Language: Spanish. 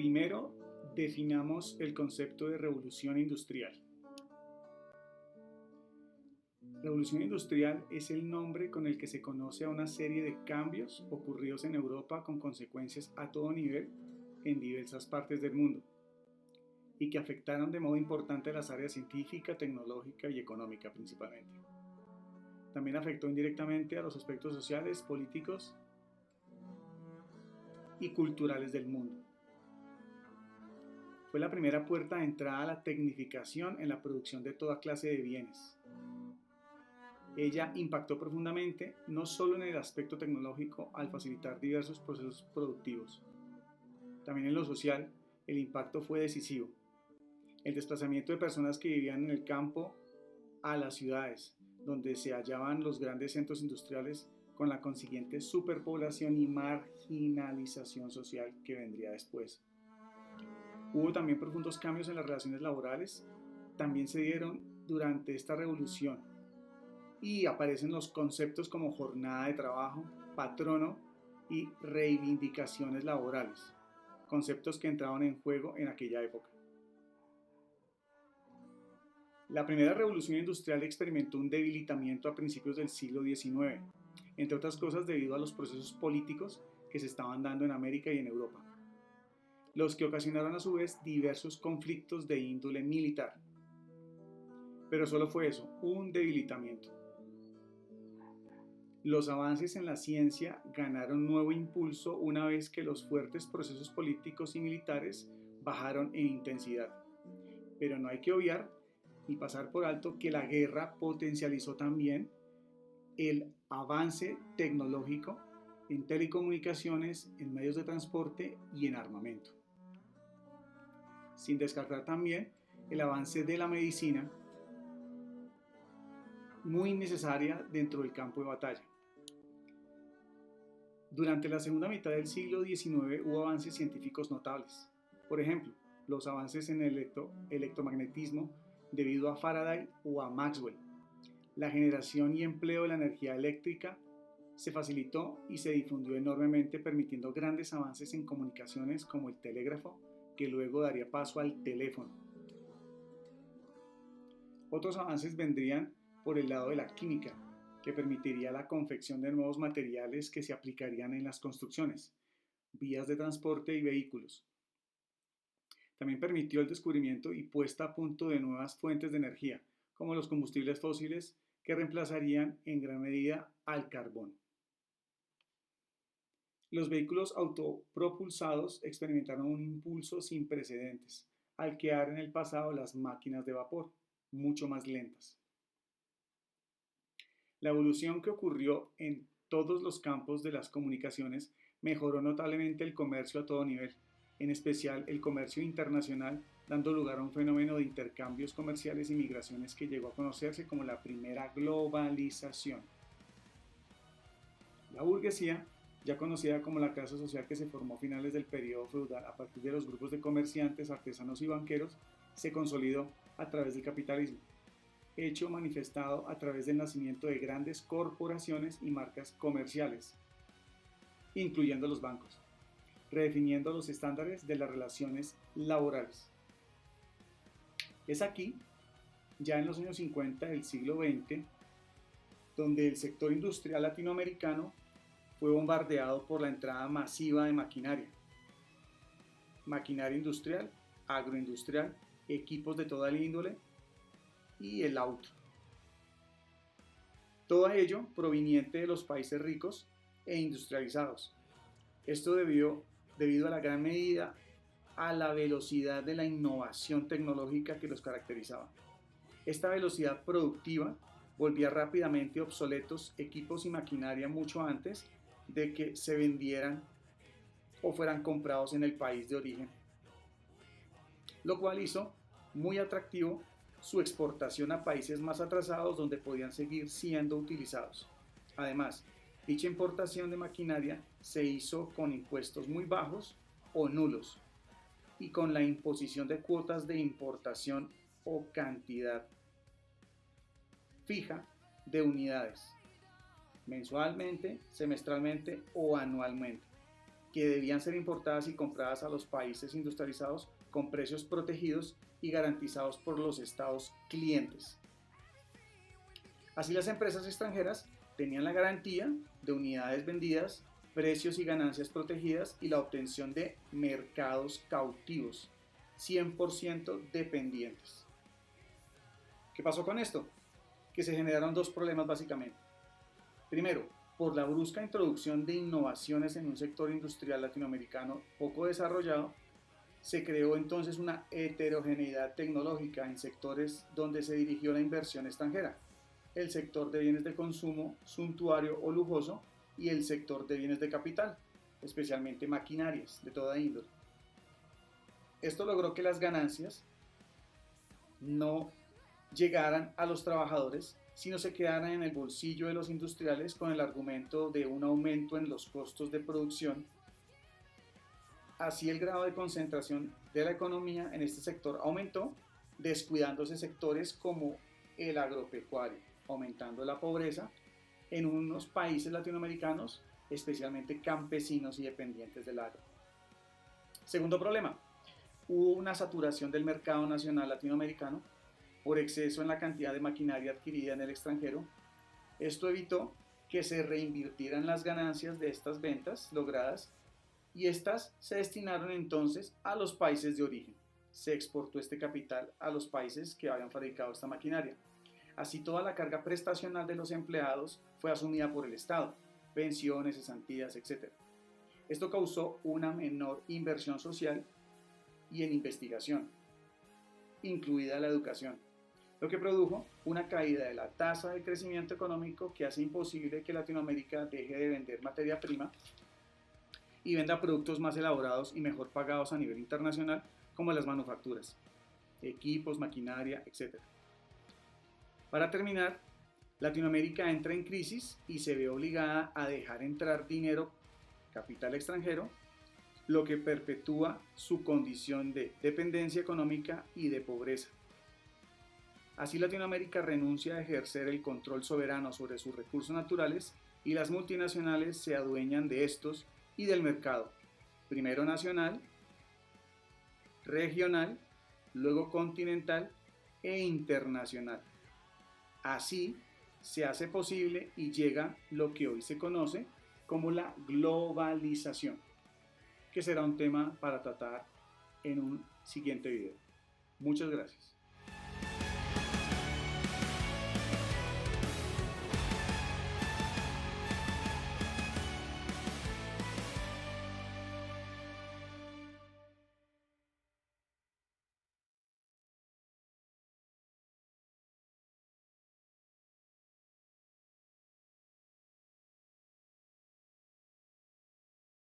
Primero, definamos el concepto de revolución industrial. Revolución industrial es el nombre con el que se conoce a una serie de cambios ocurridos en Europa con consecuencias a todo nivel en diversas partes del mundo y que afectaron de modo importante las áreas científica, tecnológica y económica principalmente. También afectó indirectamente a los aspectos sociales, políticos y culturales del mundo. Fue la primera puerta de entrada a la tecnificación en la producción de toda clase de bienes. Ella impactó profundamente no solo en el aspecto tecnológico al facilitar diversos procesos productivos, también en lo social el impacto fue decisivo. El desplazamiento de personas que vivían en el campo a las ciudades, donde se hallaban los grandes centros industriales, con la consiguiente superpoblación y marginalización social que vendría después. Hubo también profundos cambios en las relaciones laborales, también se dieron durante esta revolución y aparecen los conceptos como jornada de trabajo, patrono y reivindicaciones laborales, conceptos que entraban en juego en aquella época. La primera revolución industrial experimentó un debilitamiento a principios del siglo XIX, entre otras cosas debido a los procesos políticos que se estaban dando en América y en Europa, los que ocasionaron a su vez diversos conflictos de índole militar. Pero solo fue eso, un debilitamiento. Los avances en la ciencia ganaron nuevo impulso una vez que los fuertes procesos políticos y militares bajaron en intensidad. Pero no hay que obviar ni pasar por alto que la guerra potencializó también el avance tecnológico en telecomunicaciones, en medios de transporte y en armamento. Sin descartar también el avance de la medicina, muy necesaria dentro del campo de batalla. Durante la segunda mitad del siglo XIX hubo avances científicos notables. Por ejemplo, los avances en el electromagnetismo debido a Faraday o a Maxwell. La generación y empleo de la energía eléctrica se facilitó y se difundió enormemente, permitiendo grandes avances en comunicaciones como el telégrafo, que luego daría paso al teléfono. Otros avances vendrían por el lado de la química, que permitiría la confección de nuevos materiales que se aplicarían en las construcciones, vías de transporte y vehículos. También permitió el descubrimiento y puesta a punto de nuevas fuentes de energía, como los combustibles fósiles, que reemplazarían en gran medida al carbón. Los vehículos autopropulsados experimentaron un impulso sin precedentes, al quedar en el pasado las máquinas de vapor, mucho más lentas. La evolución que ocurrió en todos los campos de las comunicaciones mejoró notablemente el comercio a todo nivel, en especial el comercio internacional, dando lugar a un fenómeno de intercambios comerciales y migraciones que llegó a conocerse como la primera globalización. La burguesía, ya conocida como la clase social que se formó a finales del periodo feudal a partir de los grupos de comerciantes, artesanos y banqueros, se consolidó a través del capitalismo, hecho manifestado a través del nacimiento de grandes corporaciones y marcas comerciales, incluyendo los bancos, redefiniendo los estándares de las relaciones laborales. Es aquí, ya en los años 50 del siglo XX, donde el sector industrial latinoamericano fue bombardeado por la entrada masiva de maquinaria industrial, agroindustrial, equipos de toda la índole y el auto. Todo ello proveniente de los países ricos e industrializados. Esto debido a la gran medida a la velocidad de la innovación tecnológica que los caracterizaba. Esta velocidad productiva volvía rápidamente obsoletos equipos y maquinaria mucho antes de que se vendieran o fueran comprados en el país de origen, lo cual hizo muy atractivo su exportación a países más atrasados donde podían seguir siendo utilizados. Además, dicha importación de maquinaria se hizo con impuestos muy bajos o nulos y con la imposición de cuotas de importación o cantidad fija de unidades, mensualmente, semestralmente o anualmente. que debían ser importadas y compradas a los países industrializados con precios protegidos y garantizados por los estados clientes. Así las empresas extranjeras tenían la garantía de unidades vendidas, precios y ganancias protegidas y la obtención de mercados cautivos, 100% dependientes. ¿Qué pasó con esto? Que se generaron dos problemas básicamente. Primero, por la brusca introducción de innovaciones en un sector industrial latinoamericano poco desarrollado, se creó entonces una heterogeneidad tecnológica en sectores donde se dirigió la inversión extranjera: el sector de bienes de consumo suntuario o lujoso y el sector de bienes de capital, especialmente maquinarias de toda índole. Esto logró que las ganancias no llegaran a los trabajadores, sino se quedaran en el bolsillo de los industriales con el argumento de un aumento en los costos de producción. Así el grado de concentración de la economía en este sector aumentó, descuidándose sectores como el agropecuario, aumentando la pobreza en unos países latinoamericanos, especialmente campesinos y dependientes del agro. Segundo problema, hubo una saturación del mercado nacional latinoamericano por exceso en la cantidad de maquinaria adquirida en el extranjero. Esto evitó que se reinvirtieran las ganancias de estas ventas logradas y estas se destinaron entonces a los países de origen. Se exportó este capital a los países que habían fabricado esta maquinaria. Así toda la carga prestacional de los empleados fue asumida por el Estado, pensiones, cesantías, etc. Esto causó una menor inversión social y en investigación, incluida la educación, lo que produjo una caída de la tasa de crecimiento económico que hace imposible que Latinoamérica deje de vender materia prima y venda productos más elaborados y mejor pagados a nivel internacional, como las manufacturas, equipos, maquinaria, etc. Para terminar, Latinoamérica entra en crisis y se ve obligada a dejar entrar dinero, capital extranjero, lo que perpetúa su condición de dependencia económica y de pobreza. Así Latinoamérica renuncia a ejercer el control soberano sobre sus recursos naturales y las multinacionales se adueñan de estos y del mercado, primero nacional, regional, luego continental e internacional. Así se hace posible y llega lo que hoy se conoce como la globalización, que será un tema para tratar en un siguiente video. Muchas gracias.